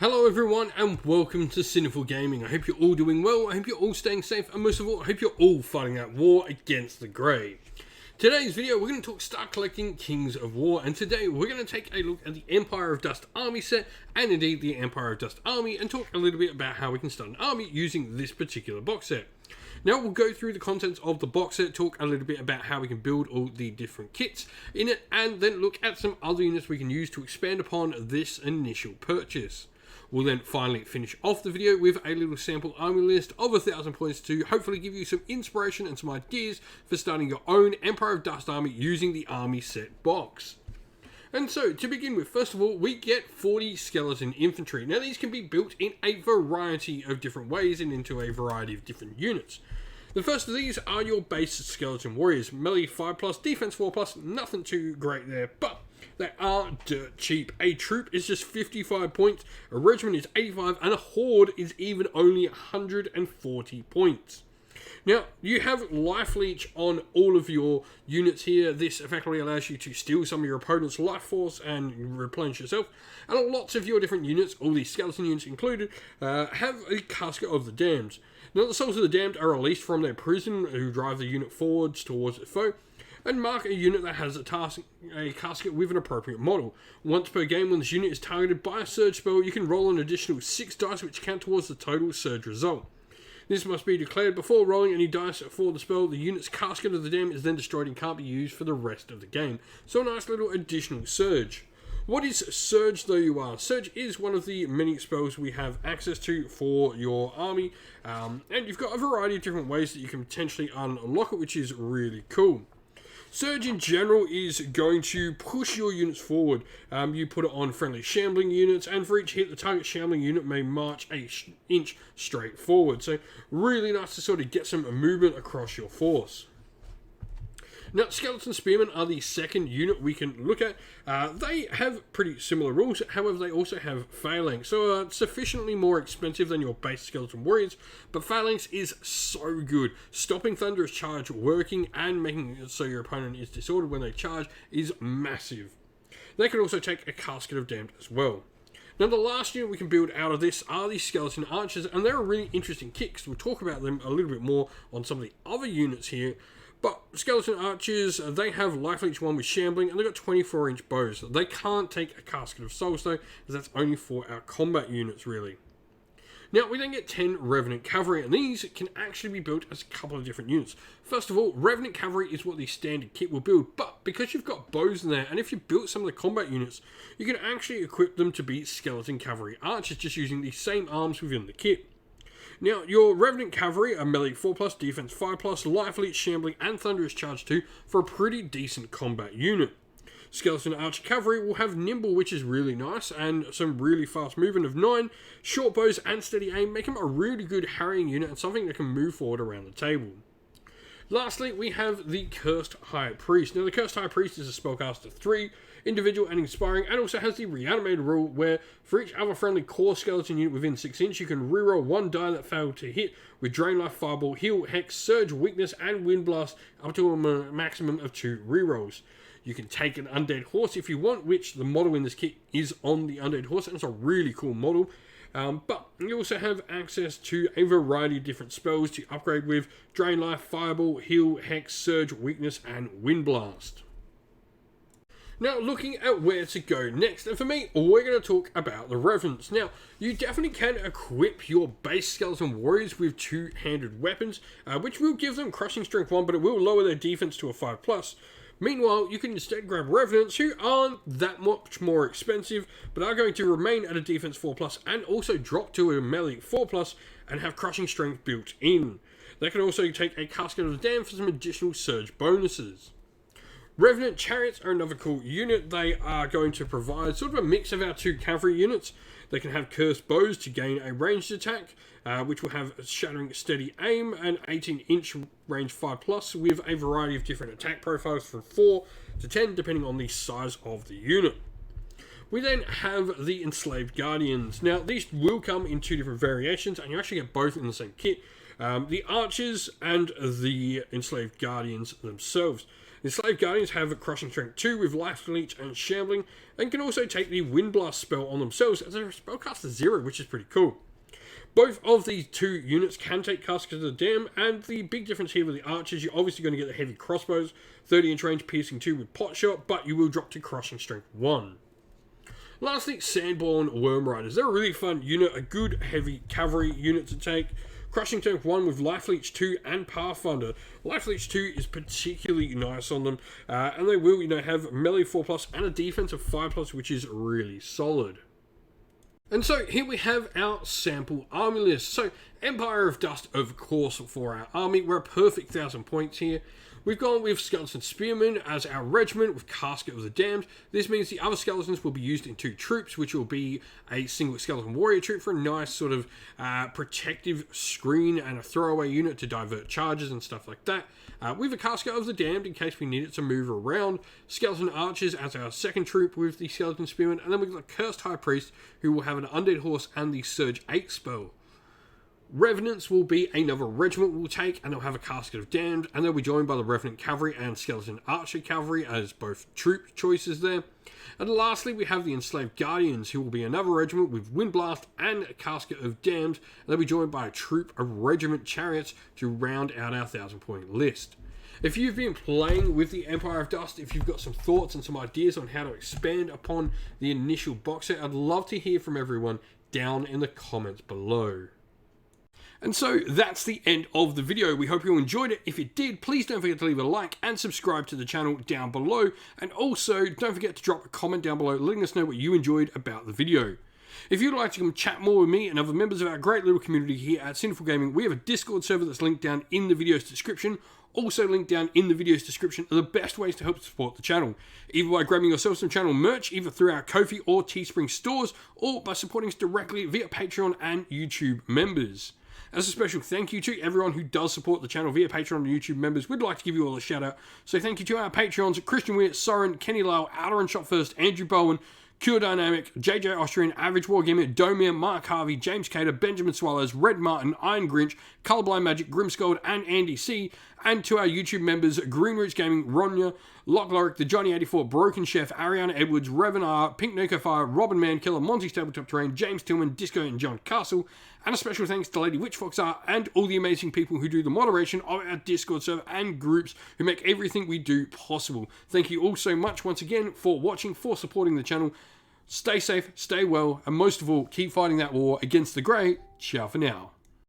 Hello everyone and welcome to Sinful Gaming. I hope you're all doing well, I hope you're all staying safe, and most of all, I hope you're all fighting that war against the Grey. Today's video, we're going to talk Start Collecting Kings of War, and today we're going to take a look at the Empire of Dust army set, and indeed the Empire of Dust army, and talk a little bit about how we can start an army using this particular box set. Now we'll go through the contents of the box set, talk a little bit about how we can build all the different kits in it, and then look at some other units we can use to expand upon this initial purchase. We'll then finally finish off the video with a little sample army list of 1,000 points to hopefully give you some inspiration and some ideas for starting your own Empire of Dust army using the army set box. And so, to begin with, first of all, we get 40 skeleton infantry. Now these can be built in a variety of different ways and into a variety of different units. The first of these are your base skeleton warriors. Melee 5+, defense 4+, nothing too great there, but they are dirt cheap. A troop is just 55 points, a regiment is 85, and a horde is even only 140 points. Now, you have life leech on all of your units here. This effectively allows you to steal some of your opponent's life force and replenish yourself. And lots of your different units, all these skeleton units included, have a casket of the damned. Now, the souls of the damned are released from their prison, who drive the unit forwards towards its foe, and mark a unit that has a casket with an appropriate model. Once per game, when this unit is targeted by a surge spell, you can roll an additional 6 dice which count towards the total surge result. This must be declared before rolling any dice for the spell. The unit's casket of the damned is then destroyed and can't be used for the rest of the game. So a nice little additional surge. What is Surge, though you are? Surge is one of the many spells we have access to for your army, and you've got a variety of different ways that you can potentially unlock it, which is really cool. Surge in general is going to push your units forward. You put it on friendly shambling units, and for each hit, the target shambling unit may march an inch straight forward. So really nice to sort of get some movement across your force. Now, Skeleton Spearmen are the second unit we can look at. They have pretty similar rules, however they also have Phalanx, so sufficiently more expensive than your base Skeleton Warriors, but Phalanx is so good. Stopping Thunderous Charge working and making it so your opponent is disordered when they charge is massive. They can also take a Casket of Damned as well. Now, the last unit we can build out of this are the Skeleton Archers, and they're a really interesting kit, because we'll talk about them a little bit more on some of the other units here. But Skeleton Archers, they have Life Leech 1 with Shambling, and they've got 24-inch bows. They can't take a Casket of Souls, though, as that's only for our combat units, really. Now, we then get 10 Revenant Cavalry, and these can actually be built as a couple of different units. First of all, Revenant Cavalry is what the standard kit will build, but because you've got bows in there, and if you built some of the combat units, you can actually equip them to be Skeleton Cavalry Archers, just using the same arms within the kit. Now, your Revenant Cavalry are melee 4+, defense 5+, life leech, shambling, and thunderous charge 2 for a pretty decent combat unit. Skeleton Archer Cavalry will have nimble, which is really nice, and some really fast movement of 9. Short bows and steady aim make them a really good harrying unit and something that can move forward around the table. Lastly, we have the Cursed High Priest. Now, the Cursed High Priest is a spellcaster 3, individual and inspiring, and also has the reanimated rule where for each other friendly core skeleton unit within 6 inch, you can reroll 1 die that failed to hit with Drain Life, Fireball, Heal, Hex, Surge, Weakness, and Wind Blast up to a maximum of 2 rerolls. You can take an Undead Horse if you want, which the model in this kit is on the Undead Horse, and it's a really cool model. But you also have access to a variety of different spells to upgrade with Drain Life, Fireball, Heal, Hex, Surge, Weakness, and Wind Blast. Now, looking at where to go next, and for me, we're going to talk about the Revenants. Now, you definitely can equip your base Skeleton Warriors with 2-handed weapons, which will give them Crushing Strength 1, but it will lower their defense to a 5+. Meanwhile, you can instead grab Revenants, who aren't that much more expensive, but are going to remain at a defense 4+, and also drop to a melee 4+, and have Crushing Strength built in. They can also take a Casket of the Damned for some additional surge bonuses. Revenant Chariots are another cool unit. They are going to provide sort of a mix of our 2 cavalry units. They can have Cursed Bows to gain a ranged attack, which will have Shattering Steady Aim and 18-inch range 5+, with a variety of different attack profiles from 4 to 10, depending on the size of the unit. We then have the Enslaved Guardians. Now, these will come in 2 different variations, and you actually get both in the same kit. The Archers and the Enslaved Guardians themselves. The Enslaved Guardians have Crushing Strength 2 with Life Leech and Shambling, and can also take the Wind Blast spell on themselves as a spellcaster 0, which is pretty cool. Both of these two units can take Casket of the Dam, and the big difference here with the archers, you're obviously going to get the heavy crossbows, 30-inch range, piercing 2 with pot shot, but you will drop to Crushing Strength 1. Lastly, Sandborn Worm Riders. They're a really fun unit, a good heavy cavalry unit to take. Crushing Strength 1 with Life Leech 2 and Pathfinder. Life Leech 2 is particularly nice on them, and they will, have melee 4+, and a defense of 5+, which is really solid. And so here we have our sample army list. So Empire of Dust, of course, for our army. We're a perfect 1,000 points here. We've gone with Skeleton Spearmen as our regiment with Casket of the Damned. This means the other skeletons will be used in 2 troops, which will be a single skeleton warrior troop for a nice sort of protective screen and a throwaway unit to divert charges and stuff like that. With a Casket of the Damned in case we need it to move around. Skeleton Archers as our second troop with the Skeleton Spearmen. And then we've got Cursed High Priest, who will have an Undead Horse and the Surge 8 spell. Revenants will be another regiment we'll take, and they'll have a Casket of Damned, and they'll be joined by the Revenant Cavalry and Skeleton Archer Cavalry as both troop choices there. And lastly, we have the Enslaved Guardians, who will be another regiment with Wind Blast and a Casket of Damned, and they'll be joined by a troop of Regiment Chariots to round out our 1,000-point list. If you've been playing with the Empire of Dust, if you've got some thoughts and some ideas on how to expand upon the initial box set, I'd love to hear from everyone down in the comments below. And so that's the end of the video. We hope you enjoyed it. If you did, please don't forget to leave a like and subscribe to the channel down below. And also, don't forget to drop a comment down below letting us know what you enjoyed about the video. If you'd like to come chat more with me and other members of our great little community here at Sinful Gaming, we have a Discord server that's linked down in the video's description. Also linked down in the video's description are the best ways to help support the channel. Either by grabbing yourself some channel merch, either through our Ko-fi or Teespring stores, or by supporting us directly via Patreon and YouTube members. As a special thank you to everyone who does support the channel via Patreon and YouTube members, we'd like to give you all a shout out. So thank you to our Patreons, Christian Weir, Soren, Kenny Lyle, Outer and Shot First, Andrew Bowen, Cure Dynamic, JJ Austrian, Average Wargamer, Domir, Mark Harvey, James Cater, Benjamin Swallows, Red Martin, Iron Grinch, Colorblind Magic, Grimscold, and Andy C. And to our YouTube members, Green Roots Gaming, Ronya, Lock Lorick, The Johnny 84, Broken Chef, Ariana Edwards, Revan R, Pink Noco Fire, Robin Mankiller, Monty's Tabletop Terrain, James Tillman, Disco, and John Castle. And a special thanks to Lady Witchfox R and all the amazing people who do the moderation of our Discord server and groups who make everything we do possible. Thank you all so much once again for watching, for supporting the channel. Stay safe, stay well, and most of all, keep fighting that war against the grey. Ciao for now.